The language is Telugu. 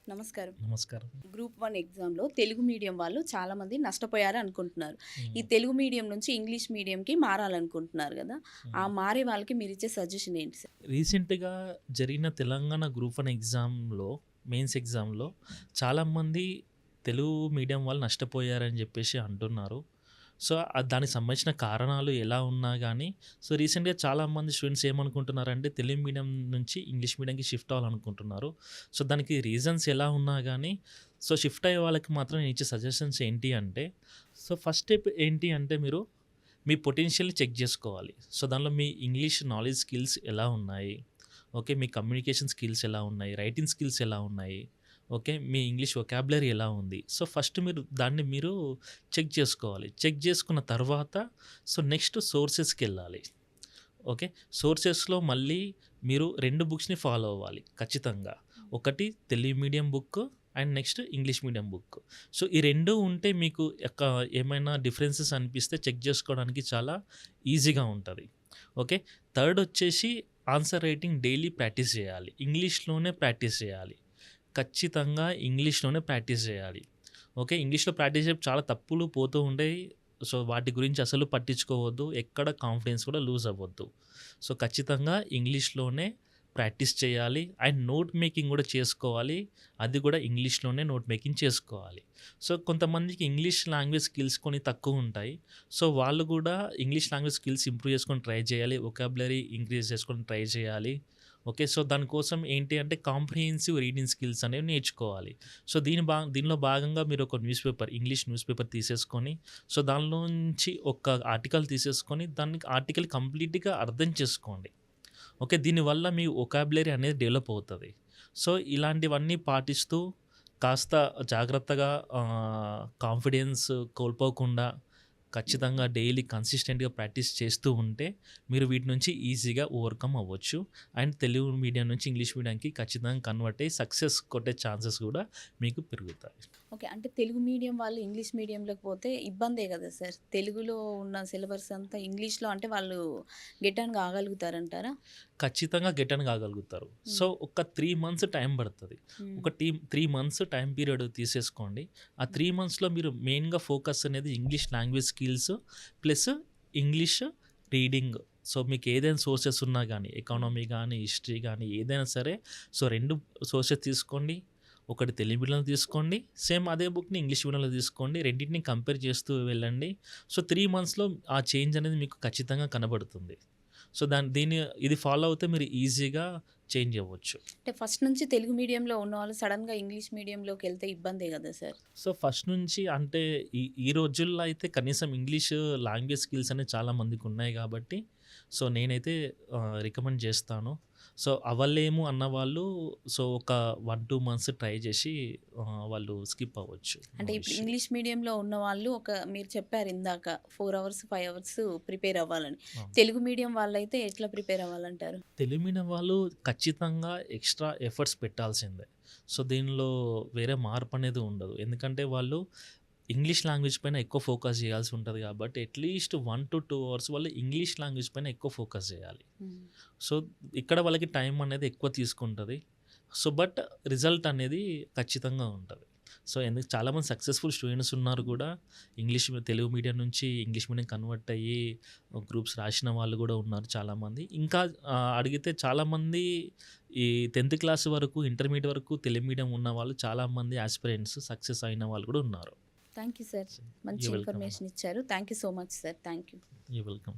నమస్కారం. నమస్కారం. గ్రూప్ 1 ఎగ్జామ్‌లో తెలుగు మీడియం వాళ్ళు చాలామంది నష్టపోయారు అనుకుంటున్నారు. ఈ హ్మ్. తెలుగు మీడియం నుంచి ఇంగ్లీష్ మీడియంకి మారాలనుకుంటున్నారు గదా! ఆ హ్మ్. మారే వాళ్ళకి మీరిచ్చే సజెషన్ ఏంటి సార్? రీసెంట్‌గా జరిగిన తెలంగాణ గ్రూప్ 1 ఎగ్జామ్‌లో, మెయిన్స్ ఎగ్జామ్‌లో చాలామంది తెలుగు మీడియం వాళ్ళు నష్టపోయారని జెప్పేసి అంటున్నారు. సో, దానికి సంబంధించిన కారణాలు ఎలా ఉన్నా గానీ, సో, రీసెంట్‌గా చాలామంది స్టూడెంట్స్ ఏమనుకుంటున్నారంటే, తెలుగు మీడియం నుంచి ఇంగ్లీష్ మీడియంకి షిఫ్ట్ అవ్వాలనుకుంటున్నారు. సో, దానికి రీజన్స్ ఎలా ఉన్నా గానీ, సో, షిఫ్ట్ అయ్యే వాళ్ళకి మాత్రం నేనిచ్చే సజెషన్స్ ఏంటి అంటే, సో, ఫస్ట్ స్టెప్ ఏంటి అంటే మీరు మీ పొటెన్షియల్‌ని చెక్ జేసుకోవాలి. సో, దానిలో మీ ఇంగ్లీష్ నాలెడ్జ్ స్కిల్స్ ఎలా ఉన్నాయి? ఓకే. మీ కమ్యూనికేషన్ స్కిల్స్ ఎలా ఉన్నాయి? రైటింగ్ స్కిల్స్ ఎలా ఉన్నాయి? ఓకే. మీ ఇంగ్లీష్ వొకాబులరీ ఎలా ఉంది? సో, ఫస్ట్ దాన్ని మీరు చెక్ చేసుకోవాలి. చెక్ చేసుకున్న తర్వాత సో, నెక్స్ట్ సోర్సెస్‌కెళ్ళాలి. ఓకే. సోర్సెస్‌లో మళ్ళీ మీరు 2 బుక్స్‌ని ఫాలో అవ్వాలి ఖచ్చితంగా. ఒకటి Telugu medium book and next English medium book. So, ఈ 2 ఉంటే మీకు ఏమైనా డిఫరెన్సెస్ అనిపిస్తే చెక్ చేసుకోవడానికి చాలా ఈజీగా ఉంటది. ఓకే. థర్డ్ వచ్చేసి ఆన్సర్ రైటింగ్ డైలీ ప్రాక్టీస్ చేయాలి. ఇంగ్లీష్‌లోనే ప్రాక్టీస్ చేయాలి. ఖచ్చితంగా ఇంగ్లీష్‌లోనే ప్రాక్టీస్ చేయాలి. ఓకే. ఇంగ్లీష్‌లో ప్రాక్టీస్ చేయడం చాలా తప్పులు పోతూ ఉంటాయి. సో, వాటి గురించి అసలు పట్టించుకోవద్దు. ఎక్కడ కాన్ఫిడెన్స్ కూడా లూజ్ అవ్వద్దు. సో, ఖచ్చితంగా ఇంగ్లీష్‌లోనే ప్రాక్టీస్ చేయాలి. అండ్ నోట్ మేకింగ్ కూడా చేసుకోవాలి. అది కూడా ఇంగ్లీష్‌లోనే నోట్ మేకింగ్ చేసుకోవాలి. సో, కొంతమందికి ఇంగ్లీష్ లాంగ్వేజ్ స్కిల్స్ కొన్ని తక్కువుంటాయి. సో, వాళ్ళు కూడా ఇంగ్లీష్ లాంగ్వేజ్ స్కిల్స్ ఇంప్రూవ్ చేసుకొని ట్రై చేయాలి. వొకాబులరీ ఇంక్రీజ్ చేసుకొని ట్రై చేయాలి. ఓకే. సో, దానికోసం ఏంటి అంటే కాంప్రిహెన్సివ్ రీడింగ్ స్కిల్స్ అనేవి నేర్చుకోవాలి. సో, దీనిలో భాగంగా మీరు ఒక news paper, English news paper తీసేసుకొని, సో, దానిలోంచి ఒక ఆర్టికల్ తీసేసుకొని, దాన్ని ఆర్టికల్ కంప్లీట్‌గా అర్థం చేసుకోండి. ఓకే. దీనివల్ల మీ వొకాబులరీ అనేది డెవలప్ అవుతది. సో, ఇలాంటివన్నీ పాటిస్తూ కాస్త జాగ్రత్తగా కాన్ఫిడెన్స్ కోల్పోకుండా ఖచ్చితంగా డైలీ కన్సిస్టెంట్‌గా ప్రాక్టీస్ చేస్తూ ఉంటే మీరు వీటి నుంచి ఈజీగా ఓవర్‌కమ్ అవ్వచ్చు. అండ్ తెలుగు మీడియం నుంచి ఇంగ్లీష్ మీడియంకి ఖచ్చితంగా కన్వర్ట్ అయ్యి సక్సెస్ కొట్టే ఛాన్సెస్ కూడా మీకు పెరుగుతాయి. ఓకే. అంటే తెలుగు మీడియం వాళ్ళు ఇంగ్లీష్ మీడియంలోకి పోతే ఇబ్బందే గదా సార్! తెలుగులో ఉన్న సిలబస్ అంతా ఇంగ్లీష్‌లో అంటే వాళ్ళు గెట్ ఆన్ కాగలుగుతారంటారా? ఖచ్చితంగా గెట్ ఆన్ కాగలుగుతారు. హ్మ్. సో, ఒక 3 మంత్స్ టైం పడతది. హ్మ్. ఒక 3 మంత్స్ టైమ్ పీరియడ్ తీసేసుకోండి. ఆ హ్మ్. 3 మంత్స్‌లో మీరు మెయిన్‌గా ఫోకస్ అనేది English language skills plus English reading. So, మీకు ఏదైనా సోర్సెస్ ఉన్నా గానీ, హ్మ్. ఎకానమీ గానీ, హిస్టరీ గానీ ఏదైనా సరే, సో, 2 సోర్సెస్ తీసుకోండి. ఒకటి తెలుగు మీడియంలో తీసుకోండి. సేమ్ అదే బుక్‌ని ఇంగ్లీష్ మీడియంలో తీసుకోండి. రెండిటిని కంపేర్ చేస్తూ వెళ్ళండి. సో, 3 మంత్స్‌లో ఆ చేంజ్ అనేది మీకు ఖచ్చితంగా కనబడుతుంది. సో, ఇది ఫాలో అవుతే మీరు ఈజీగా చేంజ్ అవ్వచ్చు. అంటే ఫస్ట్ నుంచి తెలుగు మీడియంలో ఉన్నవాళ్ళు సడెన్‌గా ఇంగ్లీష్ మీడియంలోకెళ్తే ఇబ్బందే గదా సార్! సో, ఫస్ట్ నుంచి అంటే ఈ ఈ రోజుల్లో అయితే కనీసం ఇంగ్లీష్ లాంగ్వేజ్ స్కిల్స్ అనేవి చాలా మందికున్నాయి గాబట్టి, సో, నేనైతే రికమెండ్ జేస్తాను. సో, అవ్వలేము అన్నవాళ్ళు సో, ఒక 1, 2 మంత్స్ ట్రై జేసి వాళ్ళు స్కిప్ అవ్వచ్చు. నో అంటే ఇప్పుడు ఇష్యూ. ఇంగ్లీష్ మీడియంలో ఉన్నవాళ్ళు మీరు చెప్పారు ఇందాక 4 అవర్స్, 5 అవర్స్ ప్రిపేర్ అవ్వాలని. అవును. తెలుగు మీడియం వాళ్ళైతే ఎట్లా ప్రిపేర్ అవ్వాలంటారు? తెలుగు మీడియం వాళ్ళు ఖచ్చితంగా ఎక్స్‌ట్రా ఎఫర్ట్స్ పెట్టాల్సిందే. సో, దీనిలో వేరే మార్పనేది ఉండదు. ఎందుకంటే వాళ్ళు ఇంగ్లీష్ లాంగ్వేజ్ పైన ఎక్కువ ఫోకస్ చేయాల్సి ఉంటది కాబట్టి అట్‌లీస్ట్ 1-2 అవర్స్ వాళ్ళు ఇంగ్లీష్ లాంగ్వేజ్ పైన ఎక్కువ ఫోకస్ చేయాలి. హ్మ్. సో, ఇక్కడ వాళ్ళకి టైం అనేది ఎక్కువ తీసుకుంటది. సో, బట్ రిజల్ట్ అనేది ఖచ్చితంగా ఉంటది. సో, చాలామంది సక్సెస్‌ఫుల్ స్టూడెంట్స్ ఉన్నారు హ్మ్. గూడా. తెలుగు మీడియం నుంచి ఇంగ్లీష్ మీడియం కన్వర్ట్ అయ్యి గ్రూప్స్ రాసిన వాళ్ళు గూడా ఉన్నారు చాలామంది. ఇంకా అడిగితే చాలామంది ఈ 10థ్ క్లాస్ వరకు, ఇంటర్మీడియేట్ వరకు తెలుగు మీడియం ఉన్నవాళ్ళు చాలామంది యాస్పిరెంట్స్ సక్సెస్ అయిన వాళ్ళు గూడా ఉన్నారు. Thank you sir. మంచి యూ వెల్కమ్. ఇన్ఫర్మేషన్ ఇచ్చారు. Thank you so much sir. Thank you. You welcome.